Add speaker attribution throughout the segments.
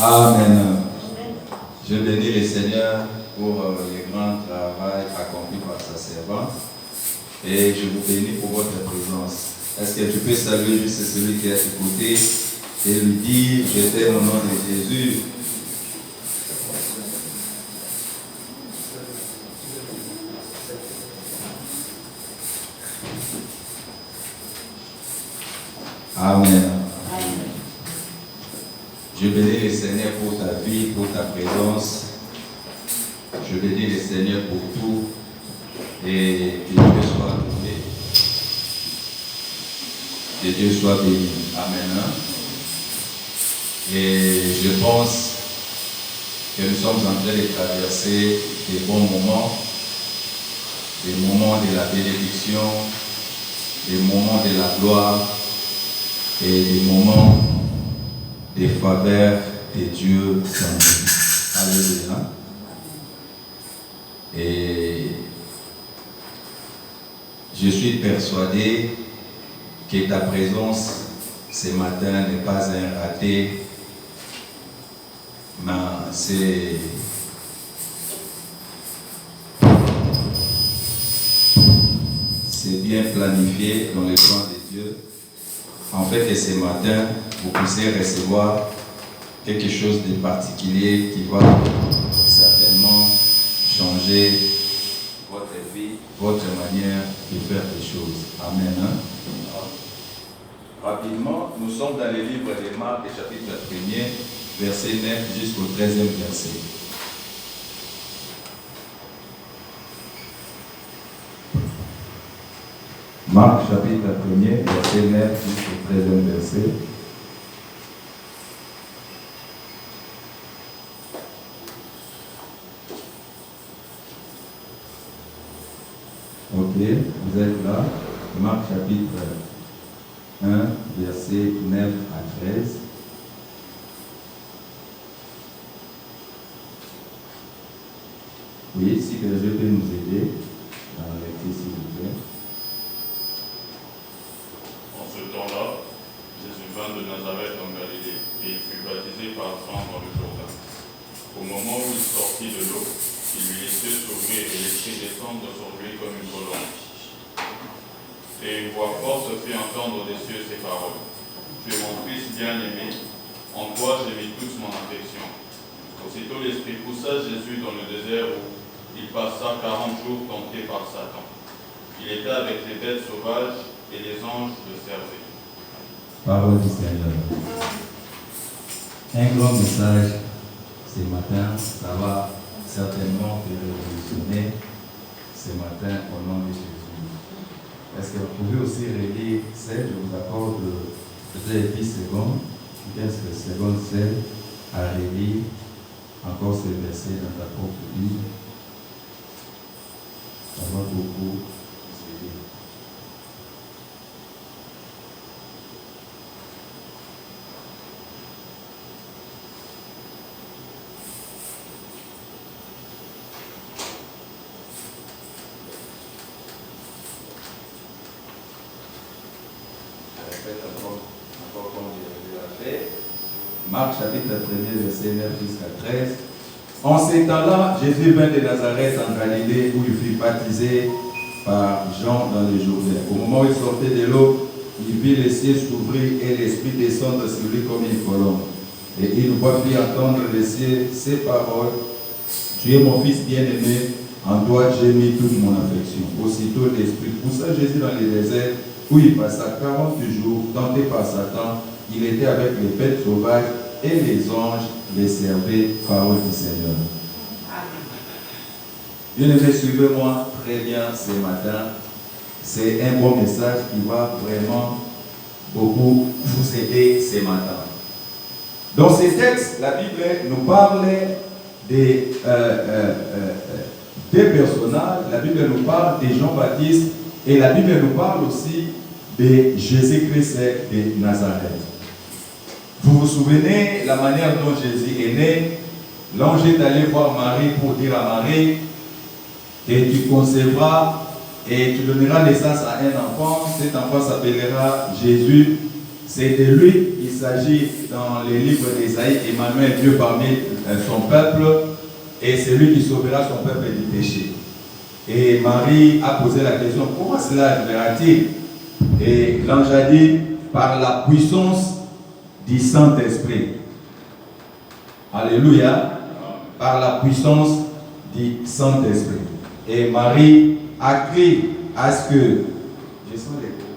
Speaker 1: Amen. Je bénis le Seigneur pour le grand travail accompli par sa servante. Et je vous bénis pour votre présence. Est-ce que tu peux saluer juste celui qui est à tes côtés et lui dire: je t'aime au nom de Jésus. Amen. Je bénis le Seigneur pour ta vie, pour ta présence. Je bénis le Seigneur pour tout. Et que Dieu soit loué. Que Dieu soit béni. Amen. Et je pense que nous sommes en train de traverser des bons moments, des moments de la bénédiction, des moments de la gloire et des moments de faveur de Dieu dans nous. Alléluia. Et je suis persuadé que ta présence ce matin n'est pas un raté, mais c'est bien planifié dans le plan de Dieu. En fait, que ce matin, vous puissiez recevoir quelque chose de particulier qui va certainement changer votre vie, votre manière de faire les choses. Amen. Hein? Rapidement, nous sommes dans le livre de Marc, chapitre 1er, verset 9 jusqu'au 13e verset. Marc, chapitre 1er, verset 9 jusqu'au 13e verset. Ok, vous êtes là. Marc, chapitre 1, verset 9 à 13. Oui, si que Dieu peut nous aider dans la lecture, s'il vous plaît.
Speaker 2: En ce temps-là, Jésus vint de Nazareth en Galilée, et il fut baptisé par Jean dans le Jourdain. Au moment où il sortit de l'eau, il vit les cieux s'ouvrir et l'Esprit descendre sur lui comme une colombe. Et une voix forte se fit entendre des cieux ces paroles. Tu es mon Fils bien-aimé, en toi j'ai mis toute mon affection. Aussitôt l'Esprit poussa Jésus dans le désert où il passa 40 jours tenté par Satan. Il était avec les bêtes sauvages et les anges le servaient.
Speaker 1: Parole du Seigneur. Un grand message ce matin, ça va certainement te révolutionner ce matin au nom de Jésus. Est-ce que vous pouvez aussi relire celle, je vous accorde peut-être 10 secondes, 15 secondes celle à relire encore ce verset dans ta propre vie. Ça va beaucoup vous aider. Encore comme je l'ai fait. Marc chapitre 1er, verset 9 jusqu'à 13. En ces temps-là, Jésus vint de Nazareth en Galilée où il fut baptisé par Jean dans le Jourdain. Au moment où il sortait de l'eau, il vit les cieux s'ouvrir et l'Esprit descendre sur lui comme une colombe. Et une voix fit entendre les cieux ces paroles. Tu es mon Fils bien-aimé, en toi j'ai mis toute mon affection. Aussitôt l'Esprit poussa Jésus dans le désert où il passa 40 jours tenté par Satan. Il était avec les bêtes sauvages et les anges les servaient. Parole du Seigneur. Bien-aimés, suivez-moi très bien ce matin. C'est un bon message qui va vraiment beaucoup vous aider ce matin. Dans ces textes, la Bible nous parle des personnages. La Bible nous parle de Jean-Baptiste et la Bible nous parle aussi de Jésus-Christ de Nazareth. Vous vous souvenez la manière dont Jésus est né? L'ange est allé voir Marie pour dire à Marie que tu concevras et tu donneras naissance à un enfant. Cet enfant s'appellera Jésus. C'est de lui qu'il s'agit dans les livres d'Ésaïe, Emmanuel, Dieu parmi son peuple, et c'est lui qui sauvera son peuple du péché. Et Marie a posé la question, comment cela arrivera-t-il? Et l'ange a dit, par la puissance du Saint-Esprit. Alléluia. Par la puissance du Saint-Esprit. Et Marie a crié à ce que... Je sens l'écho.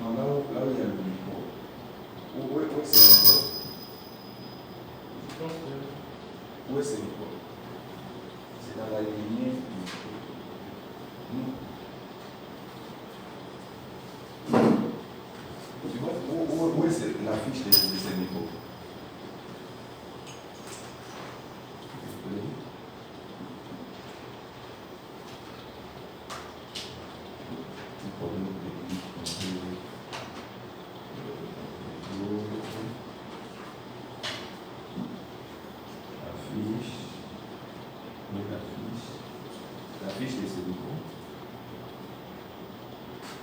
Speaker 1: Non, là où il y a le micro. Où est ce micro? Où est ce micro? C'est dans la lignée du micro. Tu vois, où est l'affiche de ce micro? L'affiche de ce micro.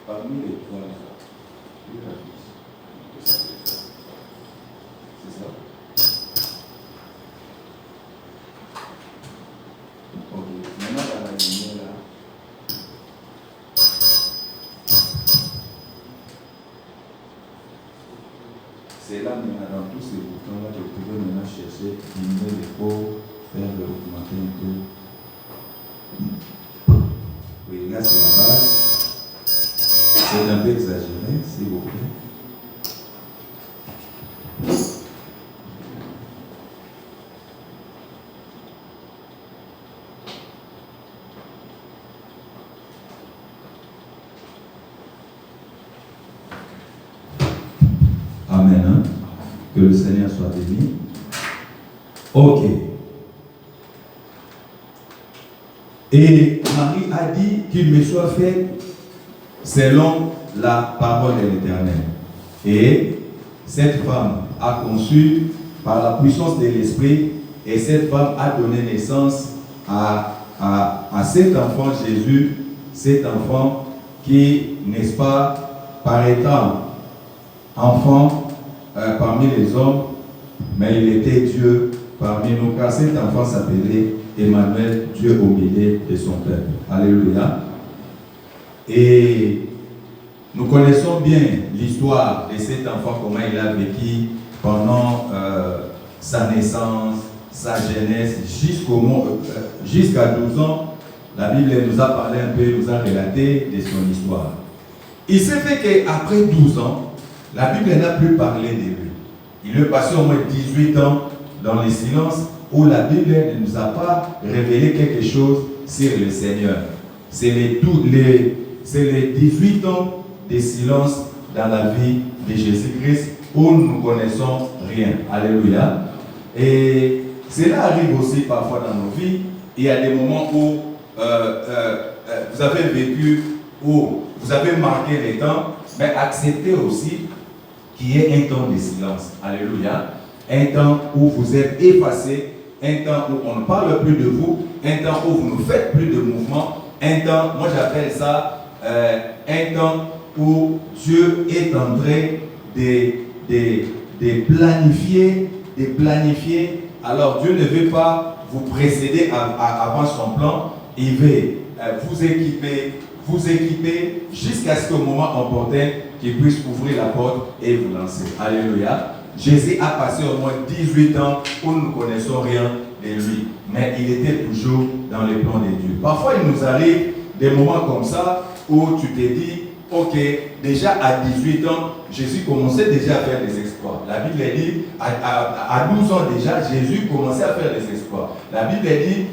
Speaker 1: Parmi les points là, l'affiche. C'est ça? Ok. Maintenant dans la lumière là. C'est là maintenant dans tous ces boutons là que vous pouvez maintenant chercher diminuer l'écho, J'espère que vous augmenter un peu. Oui, là c'est la base. C'est un peu exagéré, s'il vous plaît. Amen. Hein? Que le Seigneur soit béni. Ok. Et Marie a dit qu'il me soit fait selon la parole de l'Éternel. Et cette femme a conçu par la puissance de l'Esprit, et cette femme a donné naissance à cet enfant Jésus, cet enfant qui, n'est-ce pas, paraîtra enfant parmi les hommes, mais il était Dieu parmi nous, car cet enfant s'appelait Emmanuel, Dieu au milieu de son peuple. Alléluia. Et nous connaissons bien l'histoire de cet enfant, comment il a vécu pendant sa naissance, sa jeunesse, jusqu'à 12 ans. La Bible nous a parlé un peu, nous a relaté de son histoire. Il s'est fait qu'après 12 ans, la Bible n'a plus parlé de lui. Il est passé au moins 18 ans dans le silence où la Bible ne nous a pas révélé quelque chose sur le Seigneur. C'est les 18 ans de silence dans la vie de Jésus-Christ où nous ne connaissons rien. Alléluia. Et cela arrive aussi parfois dans nos vies. Il y a des moments où vous avez vécu, où vous avez marqué les temps, mais acceptez aussi qu'il y ait un temps de silence. Alléluia. Un temps où vous êtes effacé, un temps où on ne parle plus de vous, un temps où vous ne faites plus de mouvement, un temps, moi j'appelle ça un temps où Dieu est en train de planifier. Alors Dieu ne veut pas vous précéder avant son plan, il veut vous équiper jusqu'à ce qu'au moment opportun, qu'il puisse ouvrir la porte et vous lancer. Alléluia. Jésus a passé au moins 18 ans où nous ne connaissons rien de lui, mais il était toujours dans les plans de Dieu. Parfois, il nous arrive des moments comme ça où tu te dis, ok, déjà à 18 ans, Jésus commençait déjà à faire des exploits. La Bible dit, à 12 ans déjà, Jésus commençait à faire des exploits. La Bible dit,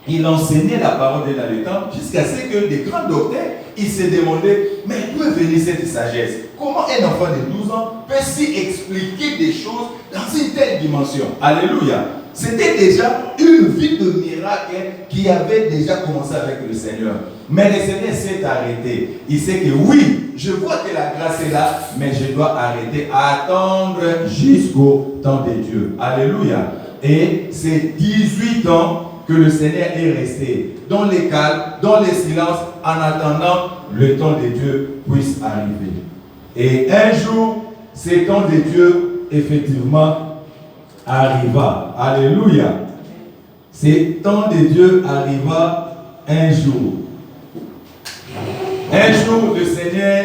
Speaker 1: il enseignait la parole de dans le temps jusqu'à ce que des grands docteurs, ils se demandaient, mais d'où est venue cette sagesse? Comment un enfant de 12 ans peut s'y expliquer des choses dans une telle dimension? Alléluia. C'était déjà une vie de miracle qui avait déjà commencé avec le Seigneur. Mais le Seigneur s'est arrêté. Il sait que oui, je vois que la grâce est là, mais je dois arrêter à attendre jusqu'au temps de Dieu. Alléluia. Et c'est 18 ans que le Seigneur est resté dans les calmes, dans les silences, en attendant le temps de Dieu puisse arriver. Et un jour, ce temps de Dieu, effectivement, arriva. Alléluia. Ce temps de Dieu arriva un jour. Un jour, le Seigneur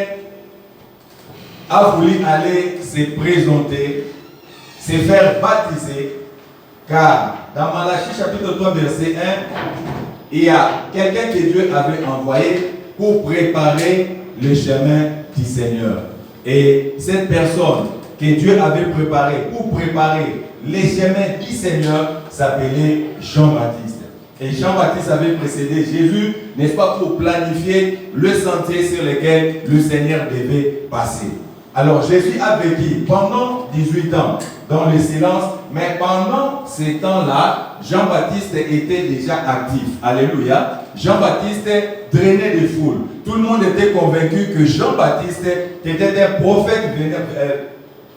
Speaker 1: a voulu aller se présenter, se faire baptiser, car dans Malachie chapitre 3 verset 1, il y a quelqu'un que Dieu avait envoyé pour préparer le chemin du Seigneur. Et cette personne que Dieu avait préparée pour préparer les chemins du Seigneur s'appelait Jean-Baptiste. Et Jean-Baptiste avait précédé Jésus, n'est-ce pas, pour planifier le sentier sur lequel le Seigneur devait passer. Alors Jésus a vécu pendant 18 ans dans le silence, mais pendant ces temps-là, Jean-Baptiste était déjà actif. Alléluia. Jean-Baptiste drainait les foules. Tout le monde était convaincu que Jean-Baptiste était un prophète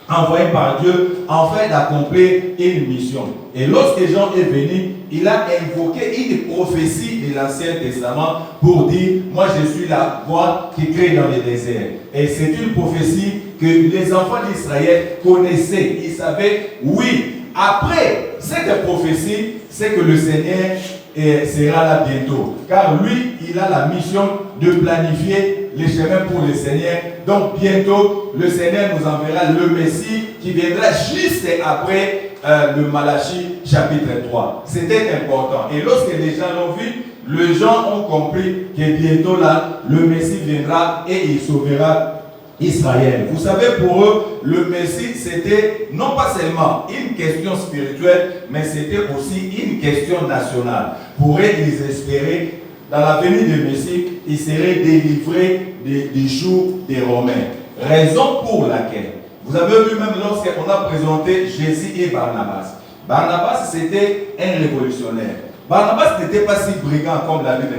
Speaker 1: envoyé par Dieu afin d'accomplir une mission. Et lorsque Jean est venu, il a invoqué une prophétie de l'Ancien Testament pour dire, moi je suis la voix qui crie dans les déserts. Et c'est une prophétie que les enfants d'Israël connaissaient. Ils savaient, oui, après cette prophétie, c'est que le Seigneur sera là bientôt. Car lui, il a la mission de planifier les chemins pour le Seigneur. Donc bientôt, le Seigneur nous enverra le Messie qui viendra juste après
Speaker 3: le Malachie chapitre 3. C'était important. Et lorsque les gens l'ont vu, les gens ont compris que bientôt là, le Messie viendra et il sauvera Israël. Vous savez, pour eux, le Messie, c'était non pas seulement une question spirituelle, mais c'était aussi une question nationale. Pour eux, ils espéraient, dans la venue du Messie, ils seraient délivrés du joug des Romains. Raison pour laquelle, vous avez vu même lorsqu'on a présenté Jésus et Barnabas. Barnabas, c'était un révolutionnaire. Barnabas n'était pas si brigand comme la Bible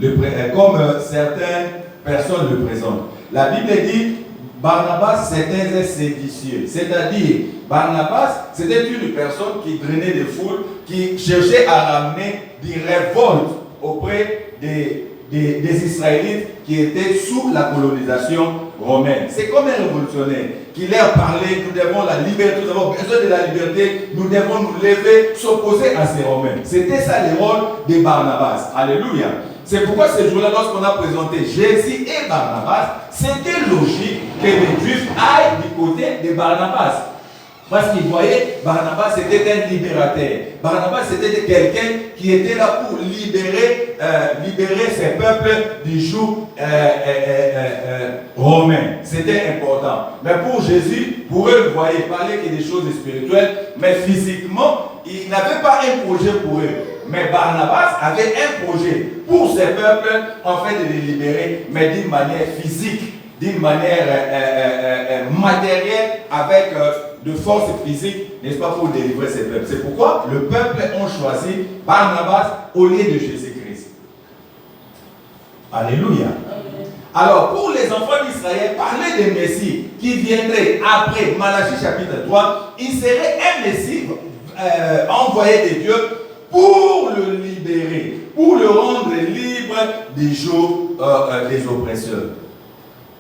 Speaker 3: le présente, comme certaines personnes le présentent. La Bible dit, Barnabas c'était un séditieux. C'est-à-dire, Barnabas, c'était une personne qui drainait des foules, qui cherchait à ramener des révoltes auprès des Israélites qui étaient sous la colonisation romaine. C'est comme un révolutionnaire qui leur parlait, nous devons la liberté, nous avons besoin de la liberté, nous devons nous lever, s'opposer à ces Romains. C'était ça le rôle de Barnabas. Alléluia. C'est pourquoi ce jour-là, lorsqu'on a présenté Jésus et Barnabas, c'était logique que les Juifs aillent du côté de Barnabas. Parce qu'ils voyaient, Barnabas c'était un libérateur. Barnabas c'était quelqu'un qui était là pour libérer ses peuples du joug romain. C'était important. Mais pour Jésus, pour eux, vous voyez, il parlait que des choses spirituelles, mais physiquement, il n'avait pas un projet pour eux. Mais Barnabas avait un projet pour ces peuples, en fait, de les libérer, mais d'une manière physique, d'une manière matérielle, avec de force physique, n'est-ce pas, pour délivrer ces peuples. C'est pourquoi le peuple a choisi Barnabas au lieu de Jésus-Christ. Alléluia. Alors, pour les enfants d'Israël, parler de Messie qui viendrait après Malachie chapitre 3, il serait un Messie envoyé de Dieu pour le libérer, pour le rendre libre des jours des oppresseurs.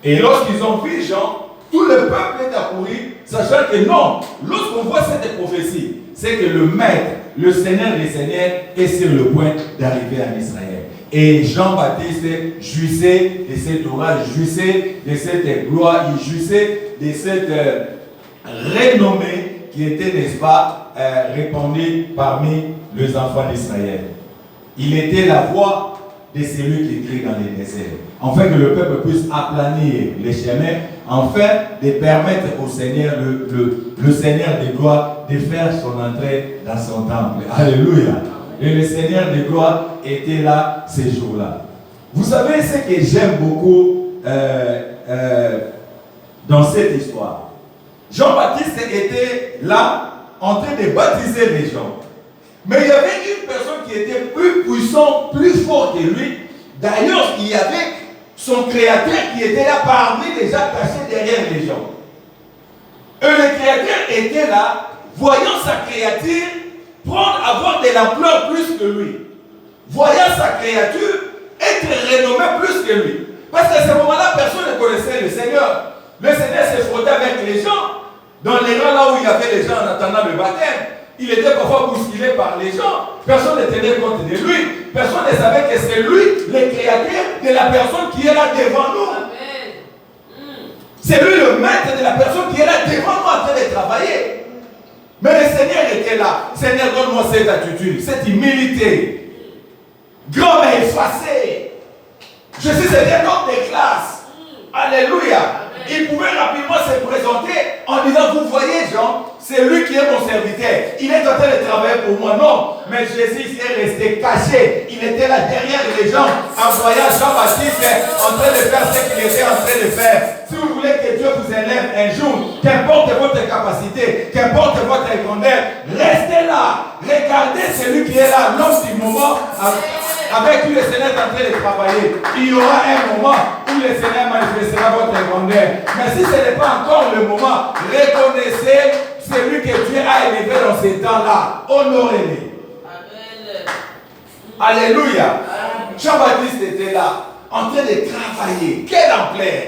Speaker 3: Et lorsqu'ils ont vu Jean, tout le peuple est accouru, sachant que non, lorsqu'on voit cette prophétie, c'est que le Maître, le Seigneur des Seigneurs, est sur le point d'arriver en Israël. Et Jean-Baptiste jouissait de cette orage, jouissait de cette gloire, il jouissait de cette renommée qui était, n'est-ce pas, répandue parmi les enfants d'Israël. Il était la voix de celui qui crie dans les déserts, afin que le peuple puisse aplanir les chemins, afin de permettre au Seigneur, le Seigneur de gloire, de faire son entrée dans son temple. Alléluia. Et le Seigneur de gloire était là ces jours-là. Vous savez ce que j'aime beaucoup dans cette histoire. Jean-Baptiste était là en train de baptiser les gens. Mais il y avait une personne qui était plus puissante, plus fort que lui. D'ailleurs, il y avait son créateur qui était là parmi les gens cachés derrière les gens. Et le créateur était là, voyant sa créature avoir de l'ampleur plus que lui. Voyant sa créature être renommée plus que lui. Parce qu'à ce moment-là, personne ne connaissait le Seigneur. Le Seigneur s'est frotté avec les gens. Dans les rangs là où il y avait les gens en attendant le baptême. Il était parfois bousculé par les gens. Personne ne tenait compte de lui. Personne ne savait que c'est lui, le créateur de la personne qui est là devant nous. C'est lui le maître de la personne qui est là devant nous en train de travailler. Mais le Seigneur était là. Seigneur, donne-moi cette attitude, cette humilité. Grand mais effacé. Je suis un homme de classe. Alléluia. Il pouvait rapidement se présenter en disant, vous voyez Jean, c'est lui qui est mon serviteur. Il est en train de travailler pour moi. Non, mais Jésus est resté caché. Il était là derrière les gens, en voyant Jean-Baptiste en train de faire ce qu'il était en train de faire. Si vous voulez que Dieu vous élève un jour, qu'importe votre capacité, qu'importe votre grandeur, restez là. Regardez celui qui est là, l'homme du moment, avec qui le Seigneur est en train de travailler. Il y aura un moment où le Seigneur manifestera votre grandeur. Mais si ce n'est pas encore le moment, reconnaissez celui que Dieu a élevé dans ces temps-là. Honorez-les. Alléluia. Jean-Baptiste était là, en train de travailler. Quelle ampleur.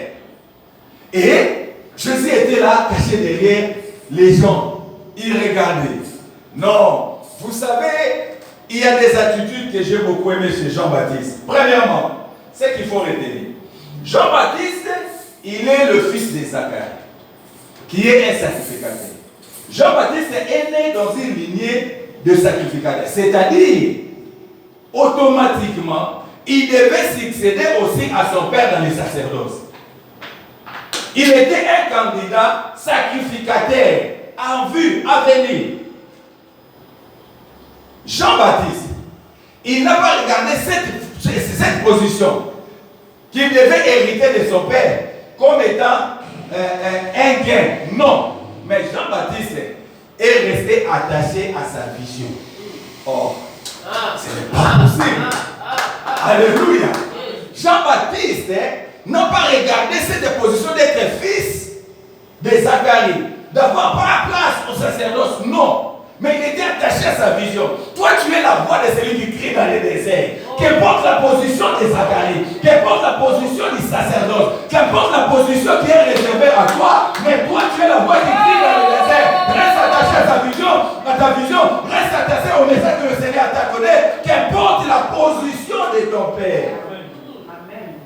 Speaker 3: Et Jésus était là, caché derrière les gens. Il regardait. Non, vous savez, il y a des attitudes que j'ai beaucoup aimées chez Jean-Baptiste. Premièrement, c'est qu'il faut retenir. Jean-Baptiste, il est le fils de Zacharie, qui est un sacrificateur. Jean-Baptiste est né dans une lignée de sacrificateurs. C'est-à-dire, automatiquement, il devait succéder aussi à son père dans les sacerdoces. Il était un candidat sacrificateur en vue à venir. Jean-Baptiste, il n'a pas regardé cette position qu'il devait hériter de son père comme étant un gain. Non. Mais Jean-Baptiste est resté attaché à sa vision. Oh, ce n'est pas possible. Alléluia. Jean-Baptiste n'a pas regardé cette position d'être fils de Zacharie, d'avoir pas la place au sacerdoce. Non. Mais il était attaché à sa vision. Toi, tu es la voix de celui qui crie dans les déserts. Qu'importe la position de Zacharie, qu'importe la position du sacerdoce, qu'importe la position qui est réservée à toi, mais toi, tu es la voix qui crie dans les déserts. Reste attaché à ta vision, reste attaché au message que le Seigneur t'a donné, qu'importe la position de ton Père. Amen.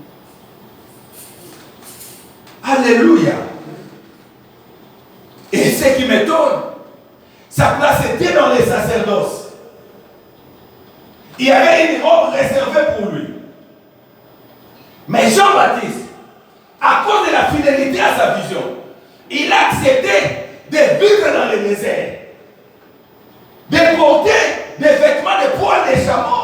Speaker 3: Alléluia. Et ce qui m'étonne, sa place était dans les sacerdoces. Il y avait une robe réservée pour lui. Mais Jean-Baptiste, à cause de la fidélité à sa vision, il a accepté de vivre dans le désert, de porter des vêtements de poils de chameau.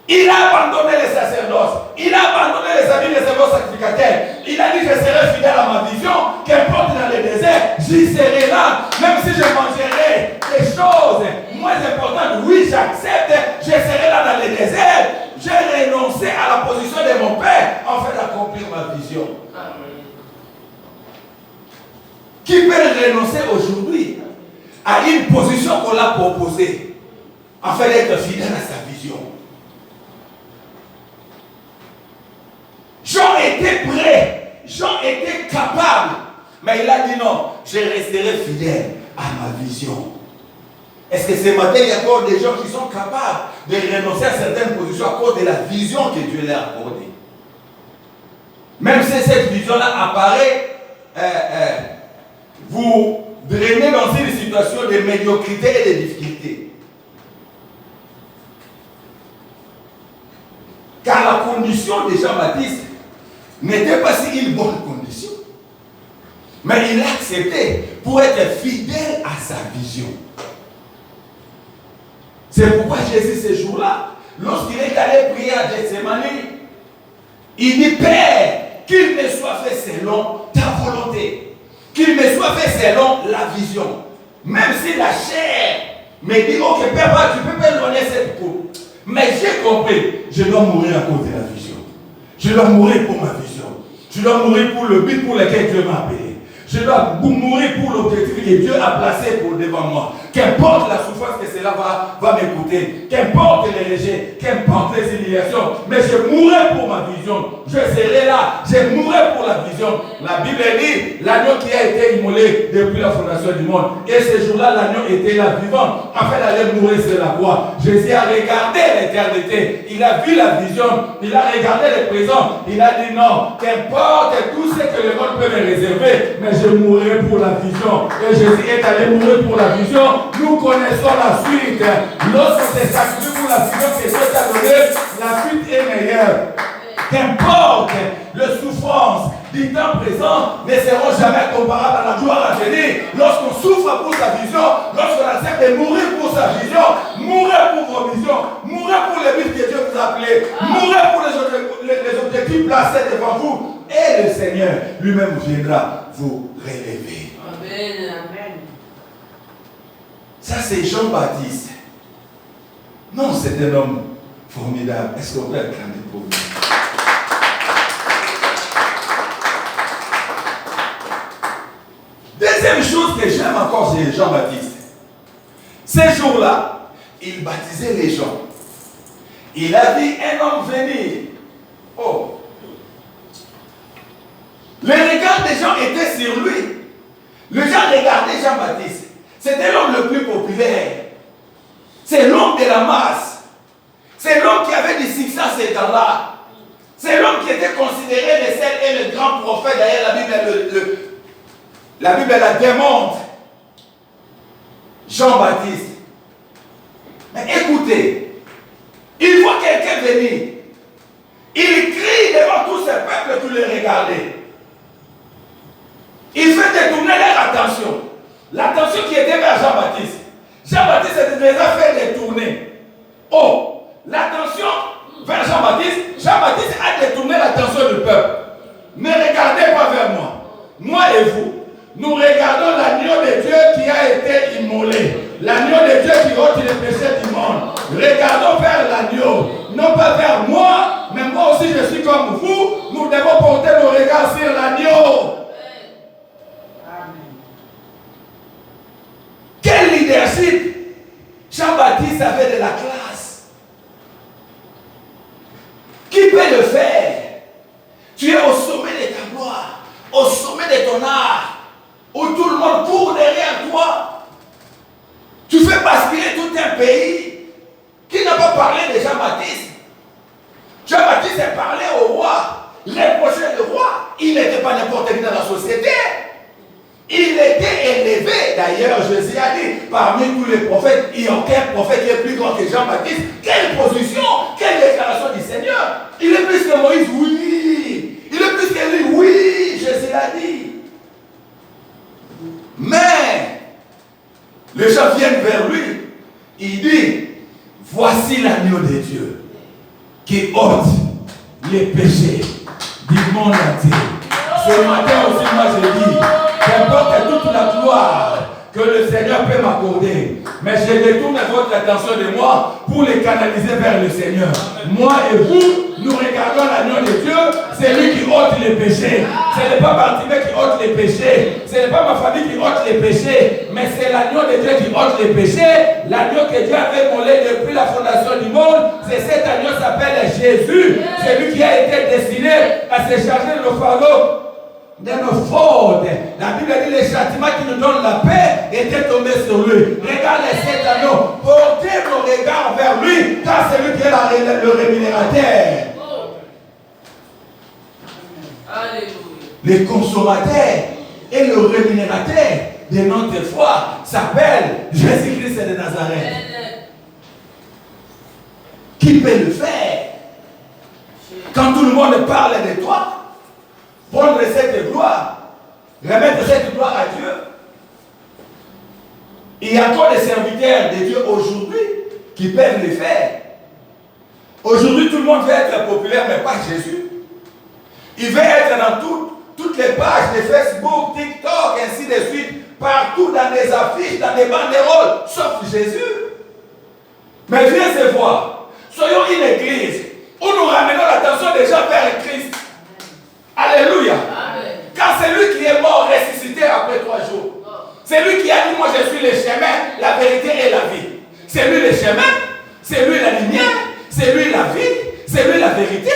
Speaker 3: Il a abandonné les sacerdoces, il a abandonné les habits des sacrificateurs. Il a dit: je serai fidèle à ma vision, qu'importe dans le désert, j'y serai là, même si je mangerai des choses moins importantes. Oui, j'accepte, je serai là dans le désert. J'ai renoncé à la position de mon père afin d'accomplir ma vision. Amen. Qui peut renoncer aujourd'hui à une position qu'on l'a proposée afin d'être fidèle à sa vision? Jean était prêt, Jean était capable, mais il a dit non, je resterai fidèle à ma vision. Est-ce que ce matin il y a encore des gens qui sont capables de renoncer à certaines positions à cause de la vision que Dieu leur a accordée? Même si cette vision-là apparaît, vous drainez dans une situation de médiocrité et de difficulté. Car la condition de Jean-Baptiste n'était pas si une bonne condition. Mais il a accepté pour être fidèle à sa vision. C'est pourquoi Jésus, ce jour-là, lorsqu'il est allé prier à Gethsémani, il dit: Père, qu'il me soit fait selon ta volonté, qu'il me soit fait selon la vision. Même si la chair me dit: ok, Père, tu peux me donner cette coupe. Mais j'ai compris, je dois mourir à cause de la vision. Je dois mourir pour ma vision. Je dois mourir pour le but pour lequel Dieu m'a appelé. Je dois mourir pour l'objectif que Dieu a placé pour devant moi. Qu'importe la souffrance que cela va m'écouter, qu'importe les rejets, qu'importe les humiliations, mais je mourrai pour ma vision. Je serai là, je mourrai pour la vision. La Bible dit: l'agneau qui a été immolé depuis la fondation du monde. Et ce jour-là, l'agneau était là vivant, afin d'aller mourir sur la croix. Jésus a regardé l'éternité, il a vu la vision, il a regardé le présent, il a dit: non, qu'importe tout ce que le monde peut me réserver, mais je mourrai pour la vision. Et Jésus est allé mourir pour la vision. Nous connaissons la suite. Lorsqu'on s'est sacrifié pour la vision que Dieu t'a donnée, la suite est meilleure. Qu'importe les souffrances du temps présent ne seront jamais comparables à la gloire à venir. Lorsqu'on souffre pour sa vision, lorsqu'on accepte de mourir pour sa vision, mourir pour vos visions, mourir pour les buts que Dieu vous a appelés, mourir pour les objectifs placés devant vous, et le Seigneur lui-même viendra vous relever. Amen. Amen. Ça, c'est Jean-Baptiste. Non, c'est un homme formidable. Est-ce qu'on peut acclamer pour lui? Deuxième chose que j'aime encore chez Jean-Baptiste, ces jours-là, il baptisait les gens. Il a vu un homme venir. Oh! Le regard des gens était sur lui. Les gens regardaient Jean-Baptiste. C'était l'homme le plus populaire. C'est l'homme de la masse. C'est l'homme qui avait du succès à ces temps-là. C'est l'homme qui était considéré le seul et le grand prophète. D'ailleurs, la Bible la Bible la démontre. Jean-Baptiste. Mais écoutez, il voit quelqu'un venir. Il crie devant tous ces peuples tous les regarder. Il fait détourner leur attention. L'attention qui était vers Jean-Baptiste. Jean-Baptiste les a fait détourner. Oh, l'attention vers Jean-Baptiste. Jean-Baptiste a détourné l'attention du peuple. Ne regardez pas vers moi. Moi et vous, nous regardons l'agneau de Dieu qui a été immolé. L'agneau de Dieu qui ôte les péchés du monde. Regardons vers l'agneau. Non pas vers moi, mais moi aussi je suis comme vous. Nous devons porter nos regards sur l'agneau. Quel leadership! Jean-Baptiste avait de la classe. Qui peut le faire? Tu es au sommet de ta gloire, au sommet de ton art, où tout le monde court derrière toi. Tu fais basculer tout un pays. Qui n'a pas parlé de Jean-Baptiste? Jean-Baptiste a parlé au roi, reproché le roi. Il n'était pas n'importe qui dans la société. Il était élevé. D'ailleurs, Jésus a dit, parmi tous les prophètes, il n'y a aucun prophète qui est plus grand que Jean-Baptiste. Quelle position, quelle déclaration du Seigneur. Il est plus que Moïse, oui. Il est plus que lui, oui. Jésus l'a dit. Mais, les gens viennent vers lui. Il dit, voici l'agneau de Dieu qui ôte les péchés du monde entier. Ce matin aussi, moi je dis, qu'importe toute la gloire que le Seigneur peut m'accorder, mais je détourne votre attention de moi pour les canaliser vers le Seigneur. Moi et vous, nous regardons l'agneau de Dieu, c'est lui qui ôte les péchés. Ce n'est pas Bartimée qui ôte les péchés, ce n'est pas ma famille qui ôte les péchés, mais c'est l'agneau de Dieu qui ôte les péchés. L'agneau que Dieu avait molé depuis la fondation du monde, c'est cet agneau qui s'appelle Jésus. C'est lui qui a été destiné à se charger de nos fardeaux, de nos fautes. La Bible dit le châtiment qui nous donne la paix était tombé sur lui. Regardez cet agneau, portez vos regards vers lui, car c'est lui qui est le rémunérateur. Le consommateur et le rémunérateur de notre foi s'appelle Jésus-Christ de Nazareth. Qui peut le faire? Quand tout le monde parle de toi, prendre cette gloire, remettre cette gloire à Dieu. Il y a encore des serviteurs de Dieu aujourd'hui qui peuvent le faire. Aujourd'hui, tout le monde veut être populaire, mais pas Jésus. Il veut être dans toutes les pages de Facebook, TikTok, ainsi de suite, partout dans des affiches, dans des banderoles, sauf Jésus. Mais viens se voir. Soyons une église où nous ramenons l'attention des gens vers Christ. Alléluia. Amen. Car c'est lui qui est mort, ressuscité après 3 jours. C'est lui qui a dit, moi je suis le chemin, la vérité et la vie. C'est lui le chemin, c'est lui la lumière, c'est lui la vie, c'est lui la vérité.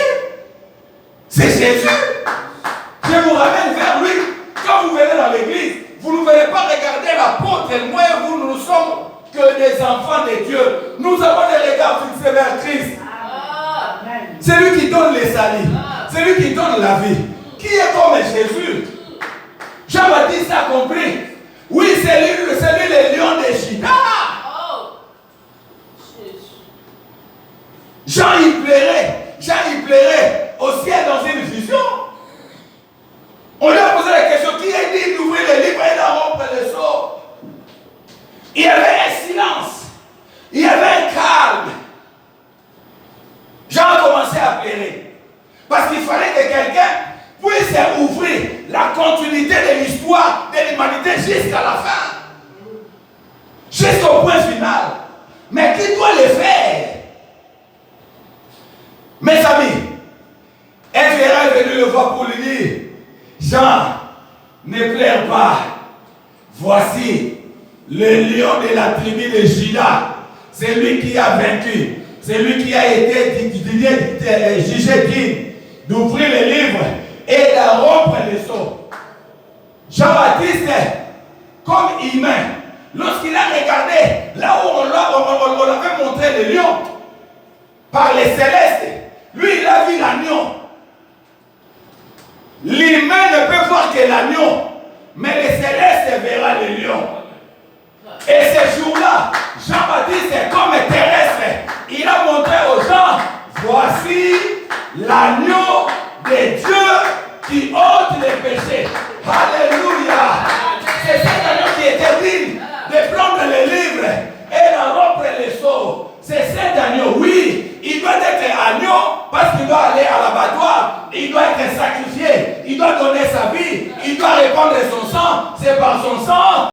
Speaker 3: C'est Jésus. Je vous ramène vers lui. Quand vous venez dans l'église, vous ne verrez pas regarder l'apôtre. Moi et vous, nous ne sommes que des enfants de Dieu. Nous avons des regards fixés vers Christ. C'est lui qui donne les salis. C'est lui qui donne la vie. Qui est comme Jésus? Jean-Baptiste a compris. Oui, c'est lui le lion de Juda. Jean il plairait au ciel dans une vision. On lui a posé la question, qui a dit d'ouvrir les livres et d'en rompre les sceaux? Il y avait un silence. Il y avait un calme. Jean a commencé à pleurer. Parce qu'il fallait que quelqu'un puisse ouvrir la continuité de l'histoire de l'humanité jusqu'à la fin. Jusqu'au point final. Mais qui doit le faire? Mes amis, un frère est venu le voir pour lui dire, Jean, ne pleure pas. Voici le lion de la tribu de Juda. C'est lui qui a vaincu. C'est lui qui a été jugé digne d'ouvrir les livres et de rompre les sceaux. Jean-Baptiste, comme humain, lorsqu'il a regardé là où on avait montré le lion par les célestes, lui il a vu l'agneau. L'humain ne peut voir que l'agneau, mais les célestes voici l'agneau de Dieu qui ôte les péchés. Alléluia. C'est cet agneau qui était digne de prendre les livres et d'en rompre les sceaux. C'est cet agneau, oui, il doit être agneau parce qu'il doit aller à l'abattoir, il doit être sacrifié, il doit donner sa vie, il doit répandre son sang, c'est par son sang